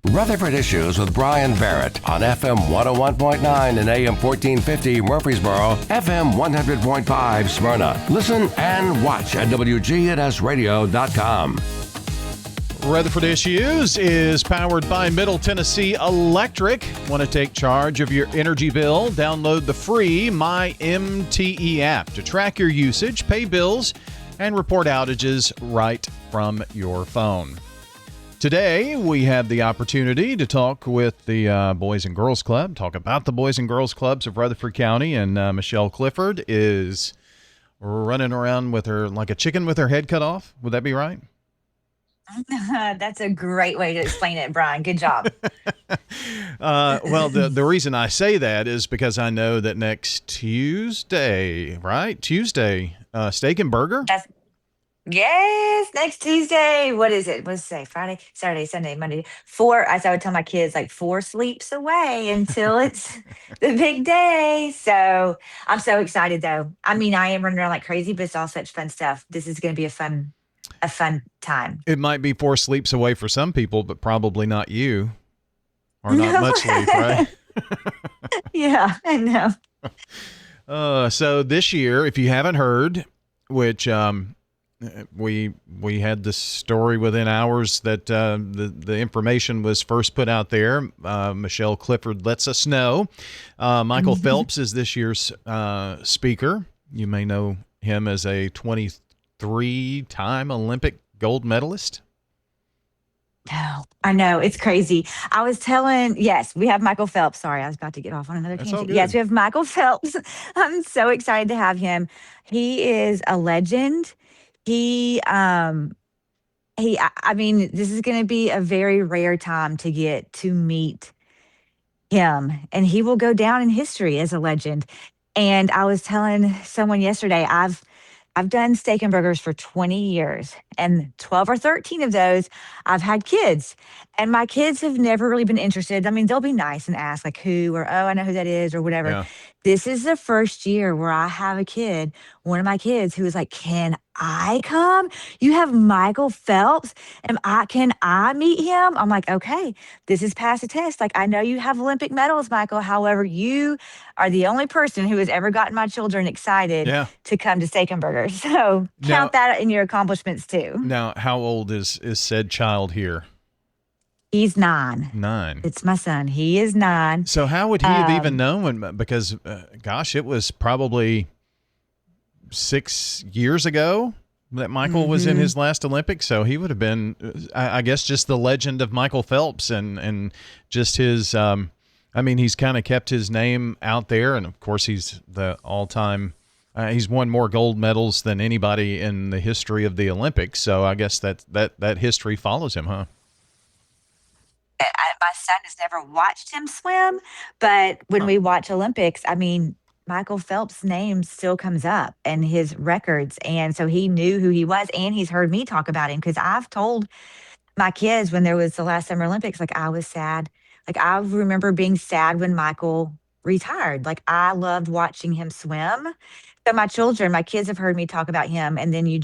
Rutherford Issues with Brian Barrett on FM 101.9 and AM 1450 Murfreesboro, FM 100.5 Smyrna. Listen and watch at WGNSradio.com. Rutherford Issues is powered by Middle Tennessee Electric. Want to take charge of your energy bill? Download the free MyMTE app to track your usage, pay bills, and report outages right from your phone. Today, we have the opportunity to talk with the Boys and Girls Club, talk about the Boys and Girls Clubs of Rutherford County, and Michelle Clifford is running around with her like a chicken with her head cut off. Would that be right? That's a great way to explain it, Brian. Good job. Well, the reason I say that is because I know that next Tuesday, right? Tuesday, Steak and Burger? Yes, next Tuesday. What is it? What's today? Friday, Saturday, Sunday, Monday. As I would tell my kids, like 4 sleeps away until it's the big day. So I'm so excited, though. I mean, I am running around like crazy, but it's all such fun stuff. This is going to be a fun time. It might be 4 sleeps away for some people, but probably not you, or not much sleep, right? Yeah, I know. So this year, if you haven't heard, which we had this story within hours that the information was first put out there. Michelle Clifford lets us know. Michael Phelps is this year's speaker. You may know him as a 23-time Olympic gold medalist. No, I know. It's crazy. I was yes, we have Michael Phelps. Sorry, I was about to get off on another tangent. Yes, we have Michael Phelps. I'm so excited to have him. He is a legend. I mean, this is going to be a very rare time to get to meet him, and he will go down in history as a legend. And I was telling someone yesterday, I've done steak and burgers for 20 years, and 12 or 13 of those I've had kids, and my kids have never really been interested. I mean, they'll be nice and ask like who, or, oh, I know who that is, or whatever. Yeah. This is the first year where I have a kid, one of my kids, who is like, can I come? You have Michael Phelps, and can I meet him? I'm like, okay, this is past the test. Like, I know you have Olympic medals, Michael. However, you are the only person who has ever gotten my children excited to come to Steak and Burgers. So count that in your accomplishments too. Now, how old is said child here? He's 9. 9. It's my son. He is 9. So how would he have even known? Because, gosh, it was probably 6 years ago that Michael was in his last Olympics. So he would have been, I guess, just the legend of Michael Phelps and just his, I mean, he's kind of kept his name out there. And, of course, he's the all-time, he's won more gold medals than anybody in the history of the Olympics. So I guess that history follows him, huh? My son has never watched him swim, but when we watch Olympics, I mean, Michael Phelps' name still comes up and his records. And so he knew who he was, and he's heard me talk about him because I've told my kids when there was the last Summer Olympics, like I was sad. Like I remember being sad when Michael retired. Like I loved watching him swim. So my kids have heard me talk about him. And then you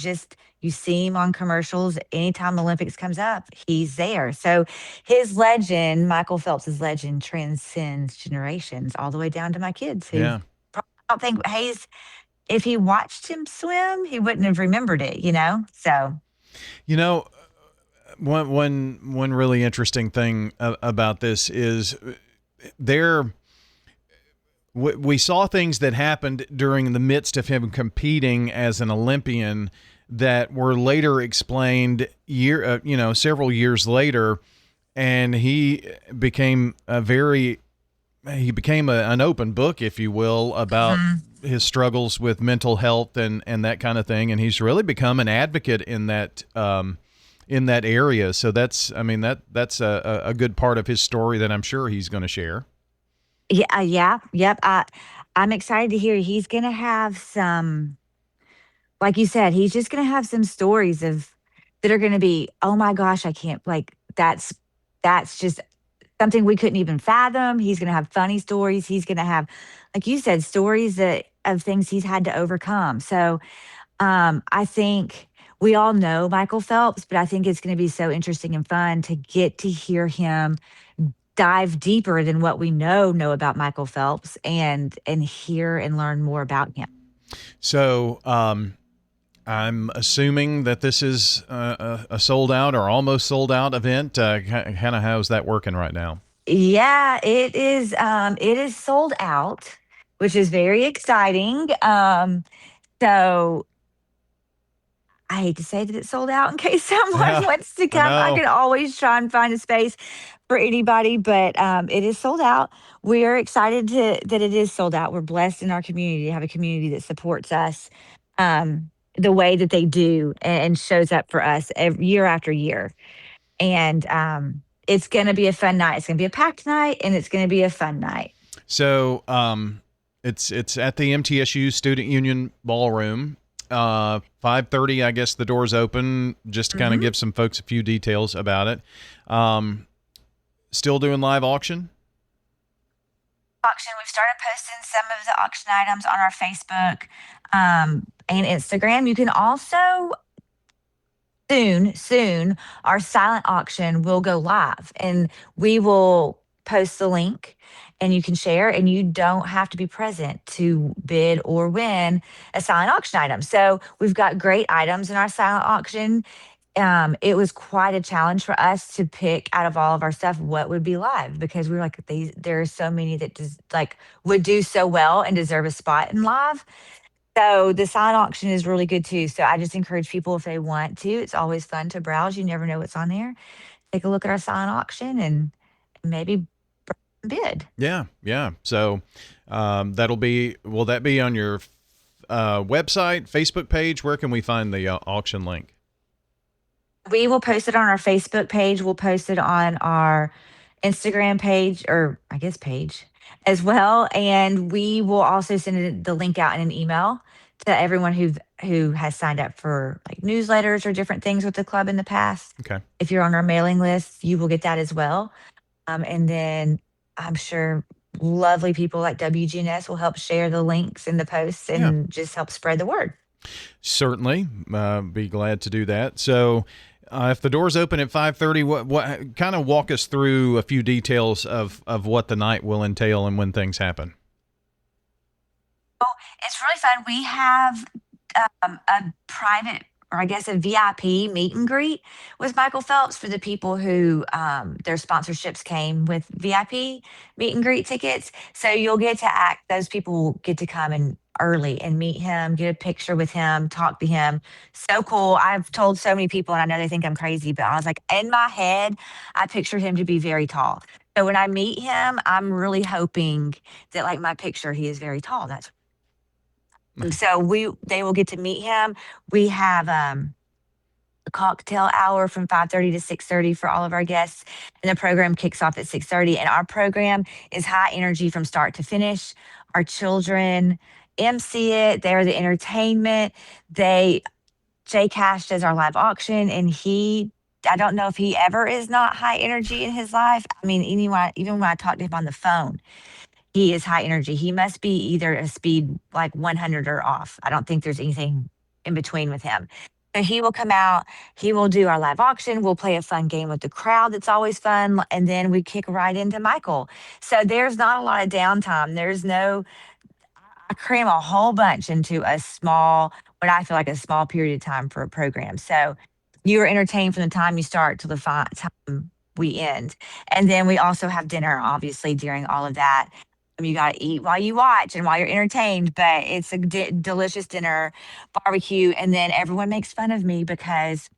see him on commercials. Anytime the Olympics comes up, he's there. So his legend, Michael Phelps' legend, transcends generations all the way down to my kids who don't think if he watched him swim, he wouldn't have remembered it, So, one really interesting thing about this is we saw things that happened during the midst of him competing as an Olympian that were later explained several years later, and he became an open book, if you will, about his struggles with mental health and that kind of thing, and he's really become an advocate in that area. So that's a good part of his story that I'm sure he's going to share. Yep. I'm excited to hear he's going to have some. Like you said, he's just going to have some stories that are going to be, oh my gosh, I can't, like, that's just something we couldn't even fathom. He's going to have funny stories. He's going to have, like you said, stories of things he's had to overcome. So I think we all know Michael Phelps, but I think it's going to be so interesting and fun to get to hear him dive deeper than what we know about Michael Phelps and hear and learn more about him. So, I'm assuming that this is a sold out or almost sold out event. Kind of how's that working right now? Yeah, it is. It is sold out, which is very exciting. So I hate to say that it's sold out in case someone Yeah, wants to I come. I know. can always try and find a space for anybody, but it is sold out. We're excited that it is sold out. We're blessed in our community to have a community that supports us the way that they do and shows up for us year after year. And it's going to be a fun night. It's going to be a packed night, and it's going to be a fun night. So, it's at the MTSU Student Union Ballroom. 5:30, I guess the doors open. Just to kind of give some folks a few details about it. Still doing live auction? Auction. We've started posting some of the auction items on our Facebook and Instagram. You can also soon our silent auction will go live, and we will post the link and you can share, and you don't have to be present to bid or win a silent auction item. So we've got great items in our silent auction. It was quite a challenge for us to pick out of all of our stuff what would be live, because we were like, there are so many that just like would do so well and deserve a spot in live. So the silent auction is really good too. So I just encourage people, if they want to, it's always fun to browse. You never know what's on there. Take a look at our silent auction and maybe bid. Yeah. So, will that be on your website, Facebook page? Where can we find the auction link? We will post it on our Facebook page. We'll post it on our Instagram page, or I guess page as well. And we will also send the link out in an email to everyone who has signed up for like newsletters or different things with the club in the past. Okay. If you're on our mailing list, you will get that as well. And then I'm sure lovely people like WGNS will help share the links in the posts and just help spread the word. Certainly, be glad to do that. So, if the doors open at 5:30, what kind of walk us through a few details of what the night will entail and when things happen? Oh, it's really fun. We have a private, or I guess a VIP meet and greet with Michael Phelps for the people who their sponsorships came with VIP meet and greet tickets. So you'll get to those people will get to come in early and meet him, get a picture with him, talk to him. So cool. I've told so many people, and I know they think I'm crazy, but I was like, in my head, I pictured him to be very tall. So when I meet him, I'm really hoping that, like my picture, he is very tall. That's so they will get to meet him. We have a cocktail hour from 5:30 to 6:30 for all of our guests, and the program kicks off at 6:30. And our program is high energy from start to finish. Our children MC it. They're the entertainment. Jay Cash does our live auction, and I don't know if he ever is not high energy in his life. I mean, even when I talk to him on the phone, he is high energy. He must be either a speed like 100 or off. I don't think there's anything in between with him. So he will come out, he will do our live auction. We'll play a fun game with the crowd that's always fun. And then we kick right into Michael. So there's not a lot of downtime. I cram a whole bunch into what I feel like a small period of time for a program. So you are entertained from the time you start to the time we end. And then we also have dinner, obviously, during all of that. You got to eat while you watch and while you're entertained, but it's a delicious dinner, barbecue. And then everyone makes fun of me because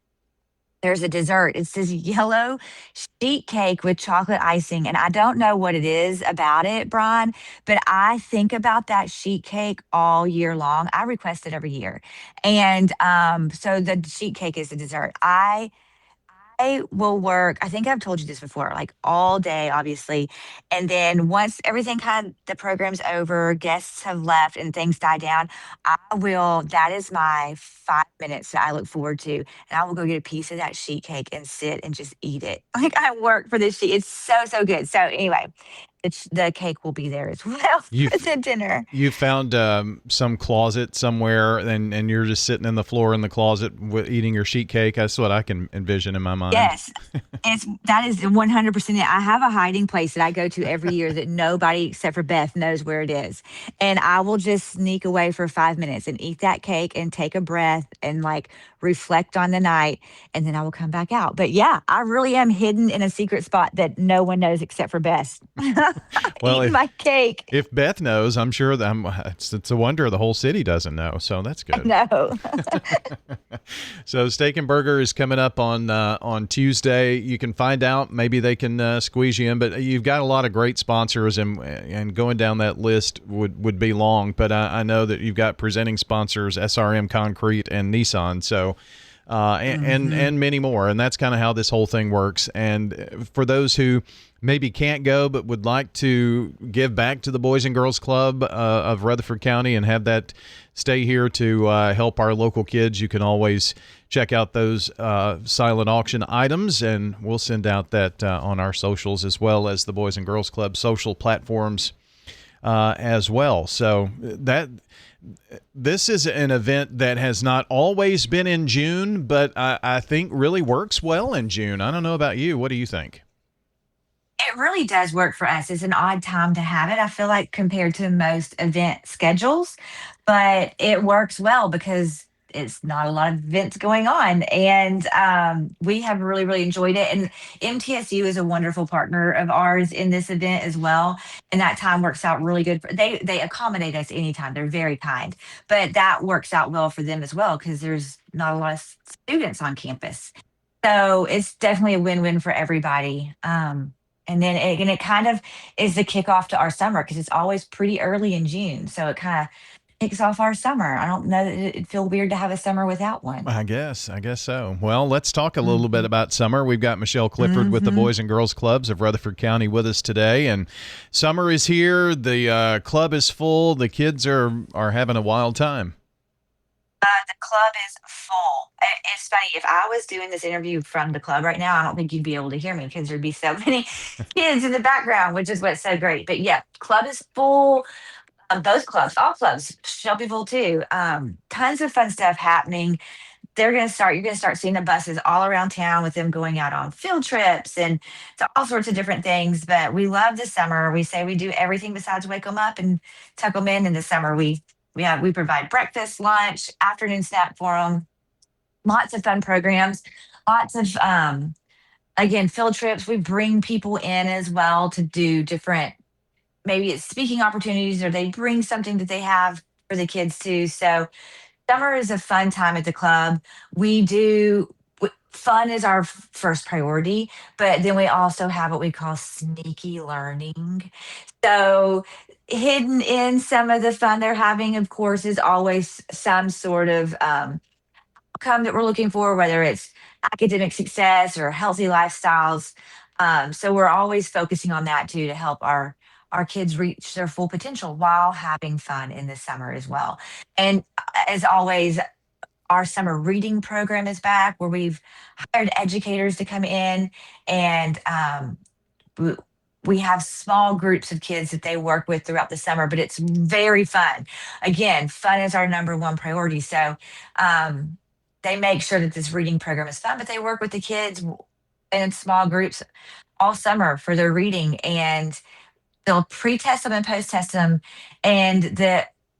there's a dessert. It's this yellow sheet cake with chocolate icing. And I don't know what it is about it, Brian, but I think about that sheet cake all year long. I request it every year. And so the sheet cake is the dessert. I will work. I think I've told you this before, like all day, obviously. And then once everything the program's over, guests have left and things die down, that is my 5 minutes that I look forward to. And I will go get a piece of that sheet cake and sit and just eat it. Like I work for this sheet. It's so, so good. So anyway, the cake will be there as well for the dinner. You found some closet somewhere, and you're just sitting in the floor in the closet eating your sheet cake. That's what I can envision in my mind. Yes, that is 100% it. I have a hiding place that I go to every year that nobody except for Beth knows where it is, and I will just sneak away for 5 minutes and eat that cake and take a breath and like reflect on the night, and then I will come back out. But yeah, I really am hidden in a secret spot that no one knows except for Beth. Well, eating my cake. If Beth knows, I'm sure that it's a wonder the whole city doesn't know. So that's good. No. So Steak and Burger is coming up on Tuesday. You can find out. Maybe they can squeeze you in. But you've got a lot of great sponsors, and going down that list would be long. But I know that you've got presenting sponsors, SRM Concrete and Nissan. So. And many more. And that's kind of how this whole thing works. And for those who maybe can't go but would like to give back to the Boys and Girls Club of Rutherford County and have that stay here to help our local kids, you can always check out those silent auction items, and we'll send out that on our socials as well as the Boys and Girls Club social platforms as well. So this is an event that has not always been in June, but I think really works well in June. I don't know about you. What do you think? It really does work for us. It's an odd time to have it, I feel like, compared to most event schedules, but it works well because it's not a lot of events going on. And we have really, really enjoyed it. And MTSU is a wonderful partner of ours in this event as well. And that time works out really good. They accommodate us anytime. They're very kind. But that works out well for them as well because there's not a lot of students on campus. So it's definitely a win-win for everybody. And then it kind of is the kickoff to our summer because it's always pretty early in June. So it kind of kicks off our summer. I don't know that it'd feel weird to have a summer without one. I guess so. Well, let's talk a little bit about summer. We've got Michelle Clifford with the Boys and Girls Clubs of Rutherford County with us today. And summer is here. The club is full. The kids are having a wild time. The club is full. It's funny. If I was doing this interview from the club right now, I don't think you'd be able to hear me because there'd be so many kids in the background, which is what's so great. But yeah, club is full. Both clubs, all clubs, Shelbyville too. Tons of fun stuff happening. You're going to start seeing the buses all around town with them going out on field trips and to all sorts of different things. But we love the summer. We say we do everything besides wake them up and tuck them in the summer. We provide breakfast, lunch, afternoon snack for them. Lots of fun programs. Lots of again, field trips. We bring people in as well to do different, maybe it's speaking opportunities or they bring something that they have for the kids too. So summer is a fun time at the club. Fun is our first priority, but then we also have what we call sneaky learning. So hidden in some of the fun they're having, of course, is always some sort of outcome that we're looking for, whether it's academic success or healthy lifestyles. So we're always focusing on that too to help our kids reach their full potential while having fun in the summer as well. And as always, our summer reading program is back where we've hired educators to come in and we have small groups of kids that they work with throughout the summer, but it's very fun. Again, fun is our number one priority. So they make sure that this reading program is fun, but they work with the kids in small groups all summer for their reading, and they'll pre-test them and post-test them. And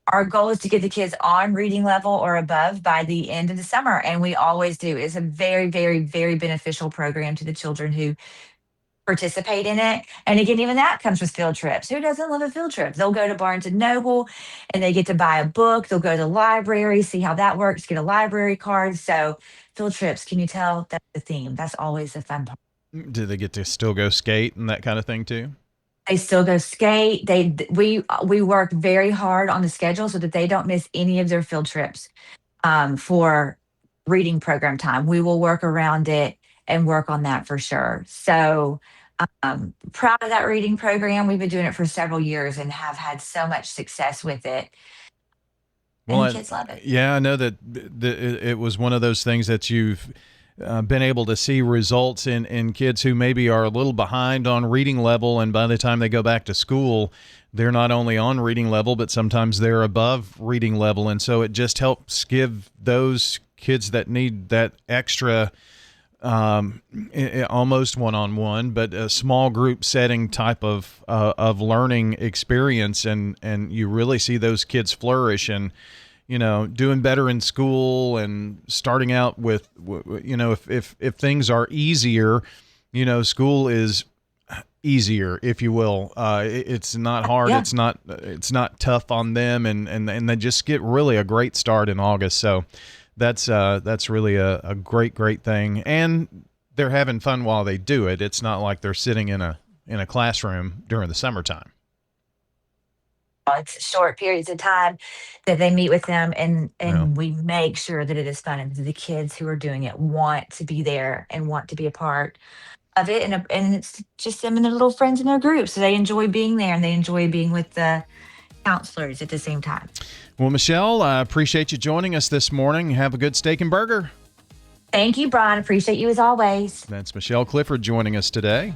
our goal is to get the kids on reading level or above by the end of the summer. And we always do. It's a very, very, very beneficial program to the children who participate in it. And again, even that comes with field trips. Who doesn't love a field trip? They'll go to Barnes and Noble and they get to buy a book. They'll go to the library, see how that works, get a library card. So field trips, can you tell that's the theme? That's always the fun part. Do they get to still go skate and that kind of thing too? They still go skate. We work very hard on the schedule so that they don't miss any of their field trips for reading program time. We will work around it and work on that for sure. So proud of that reading program. We've been doing it for several years and have had so much success with it. And the kids love it. Yeah, I know that it was one of those things that you've been able to see results in kids who maybe are a little behind on reading level, and by the time they go back to school, they're not only on reading level, but sometimes they're above reading level. And so it just helps give those kids that need that extra almost one-on-one, but a small group setting type of learning experience, and you really see those kids flourish and doing better in school and starting out with if things are easier, school is easier, if you will. It's not hard. Yeah. It's not tough on them, and they just get really a great start in August. So that's really a great thing, and they're having fun while they do it. It's not like they're sitting in a classroom during the summertime. It's short periods of time that they meet with them, and we make sure that it is fun, and the kids who are doing it want to be there and want to be a part of it, and it's just them and their little friends in their group, so they enjoy being there and they enjoy being with the counselors at the same time. Well, Michelle, I appreciate you joining us this morning. Have a good steak and burger. Thank you, Brian. Appreciate you as always. That's Michelle Clifford joining us today.